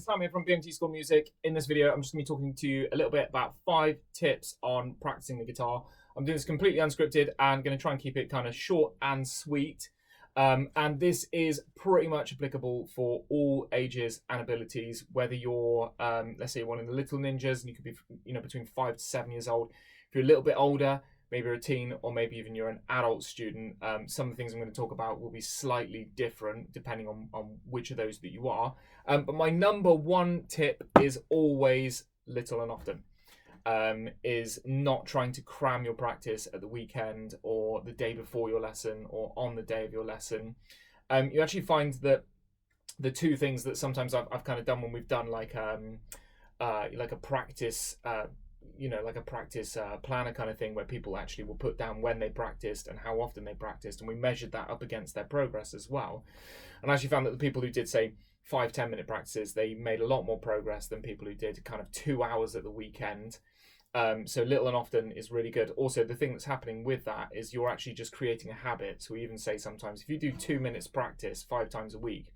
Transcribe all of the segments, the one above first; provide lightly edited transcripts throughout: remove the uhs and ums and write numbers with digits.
it's Sam here from BMT School Music. In this video, I'm just going to be talking to you a little bit about 5 tips on practicing the guitar. I'm doing this completely unscripted and going to try and keep it kind of short and sweet. And this is pretty much applicable for all ages and abilities, whether you're, let's say, one of the little ninjas and you could be, between 5 to 7 years old. If you're a little bit older, maybe you're a teen, or maybe even you're an adult student, some of the things I'm going to talk about will be slightly different depending on which of those that you are. But my number one tip is always little and often. Is not trying to cram your practice at the weekend or the day before your lesson or on the day of your lesson. You actually find that the two things that sometimes I've kind of done when we've done like a practice like a practice planner kind of thing, where people actually will put down when they practiced and how often they practiced, and we measured that up against their progress as well. And I actually found that the people who did, say, 5-10 minute practices, they made a lot more progress than people who did kind of 2 hours at the weekend. So little and often is really good. Also, the thing that's happening with that is you're actually just creating a habit. So we even say sometimes if you do 2 minutes practice 5 times a week,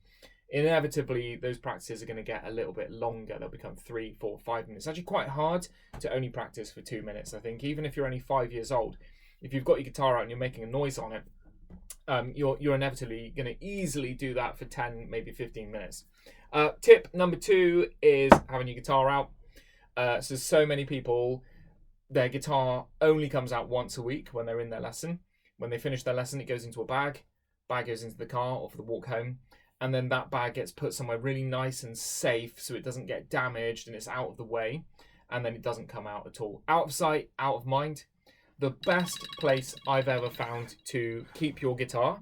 inevitably those practices are going to get a little bit longer. They'll become 3, 4, 5 minutes. It's actually quite hard to only practice for 2 minutes, I think. Even if you're only 5 years old, if you've got your guitar out and you're making a noise on it, you're inevitably going to easily do that for 10, maybe 15 minutes. Tip number 2 is having your guitar out. So many people, their guitar only comes out once a week when they're in their lesson. When they finish their lesson, it goes into a bag goes into the car or for the walk home, and then that bag gets put somewhere really nice and safe so it doesn't get damaged and it's out of the way, and then it doesn't come out at all. Out of sight, out of mind. The best place I've ever found to keep your guitar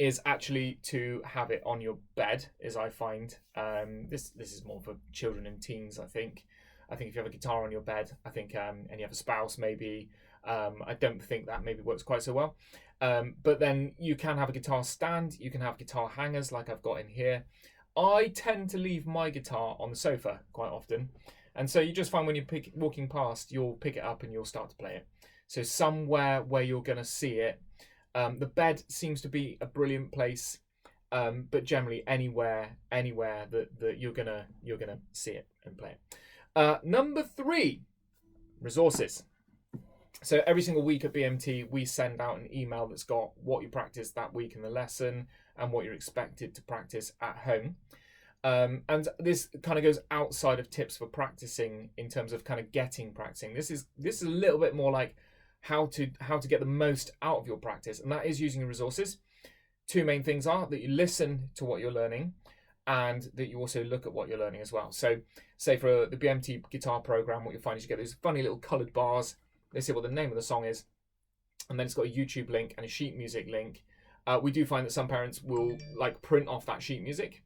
is actually to have it on your bed, as I find. This is more for children and teens, I think. I think if you have a guitar on your bed, I think, and you have a spouse maybe, I don't think that maybe works quite so well. But then you can have a guitar stand, you can have guitar hangers like I've got in here. I tend to leave my guitar on the sofa quite often. And so you just find when you're walking past, you'll pick it up and you'll start to play it. So somewhere where you're going to see it. The bed seems to be a brilliant place, but generally anywhere that you're gonna see it and play it. Number 3, resources. So every single week at BMT, we send out an email that's got what you practiced that week in the lesson and what you're expected to practice at home. And this kind of goes outside of tips for practicing in terms of kind of practicing. This is a little bit more like how to get the most out of your practice, and that is using your resources. 2 main things are that you listen to what you're learning and that you also look at what you're learning as well. So say for the BMT guitar program, what you'll find is you get those funny little colored bars. They say what the name of the song is, and then it's got a YouTube link and a sheet music link. We do find that some parents will like print off that sheet music,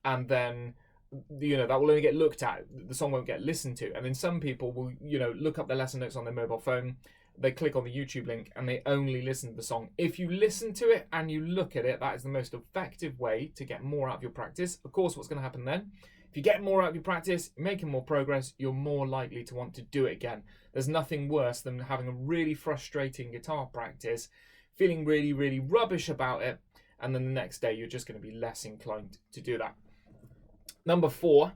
and then that will only get looked at. The song won't get listened to. And then some people will look up their lesson notes on their mobile phone. They click on the YouTube link and they only listen to the song. If you listen to it and you look at it, that is the most effective way to get more out of your practice. Of course, what's going to happen then? If you get more out of your practice, you're making more progress, you're more likely to want to do it again. There's nothing worse than having a really frustrating guitar practice, feeling really, really rubbish about it, and then the next day you're just going to be less inclined to do that. Number 4.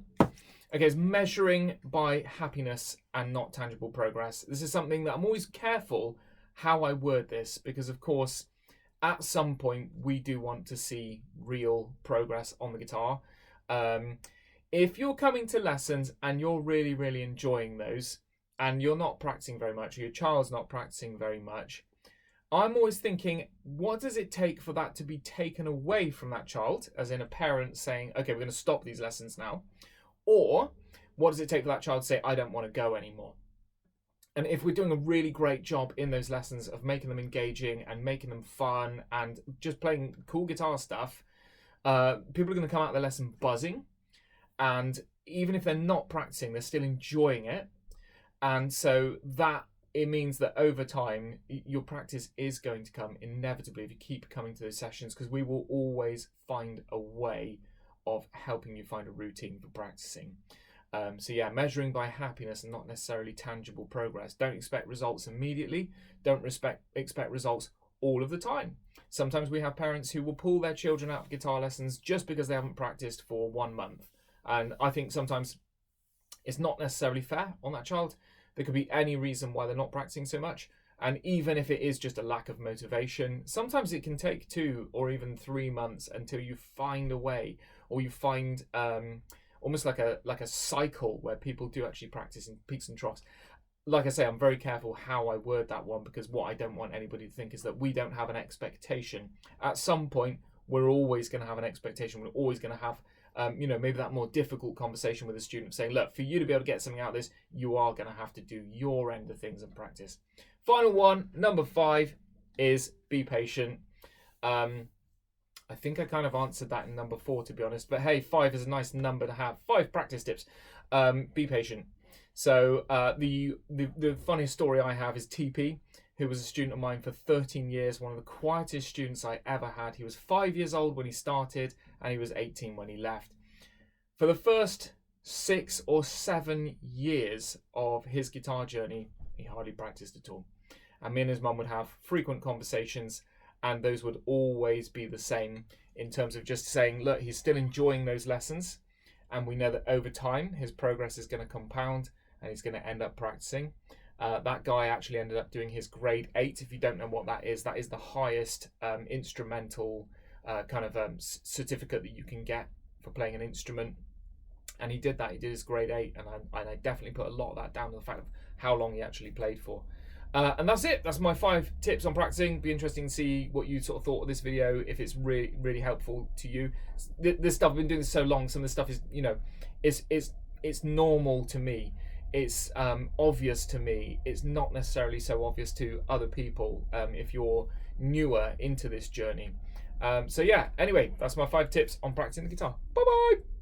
Okay, is measuring by happiness and not tangible progress. This is something that I'm always careful how I word this, because of course at some point we do want to see real progress on the guitar. If you're coming to lessons and you're really, really enjoying those and you're not practicing very much, or your child's not practicing very much, I'm always thinking, what does it take for that to be taken away from that child? As in a parent saying, okay, we're going to stop these lessons now. Or what does it take for that child to say, I don't want to go anymore? And if we're doing a really great job in those lessons of making them engaging and making them fun and just playing cool guitar stuff, people are going to come out of the lesson buzzing. And even if they're not practicing, they're still enjoying it. And so it means that over time, your practice is going to come inevitably if you keep coming to those sessions, because we will always find a way of helping you find a routine for practicing. So yeah, measuring by happiness and not necessarily tangible progress. Don't expect results immediately. Don't expect results all of the time. Sometimes we have parents who will pull their children out of guitar lessons just because they haven't practiced for 1 month. And I think sometimes it's not necessarily fair on that child. There could be any reason why they're not practicing so much. And even if it is just a lack of motivation, sometimes it can take 2 or even 3 months until you find a way, or you find almost like a cycle where people do actually practice in peaks and troughs. Like I say, I'm very careful how I word that one, because what I don't want anybody to think is that we don't have an expectation. At some point, we're always going to have an expectation. We're always going to have maybe that more difficult conversation with a student saying, look, for you to be able to get something out of this, you are going to have to do your end of things and practice. Final one, number 5, is be patient. I think I kind of answered that in number 4, to be honest, but hey, 5 is a nice number to have. 5 practice tips. Be patient. So the funniest story I have is TP, who was a student of mine for 13 years, one of the quietest students I ever had. He was 5 years old when he started, and he was 18 when he left. For the first 6 or 7 years of his guitar journey, he hardly practiced at all. And me and his mum would have frequent conversations, and those would always be the same in terms of just saying, look, he's still enjoying those lessons, and we know that over time his progress is going to compound and he's going to end up practicing. That guy actually ended up doing his grade 8. If you don't know what that is the highest instrumental certificate that you can get for playing an instrument. And he did that. He did his grade 8, and I definitely put a lot of that down to the fact of how long he actually played for. And that's it. That's my 5 tips on practicing. Be interesting to see what you sort of thought of this video, if it's really, really helpful to you. This stuff, I've been doing this so long, some of this stuff is, it's normal to me. It's obvious to me. It's not necessarily so obvious to other people if you're newer into this journey. So yeah, anyway, that's my 5 tips on practicing the guitar. Bye-bye.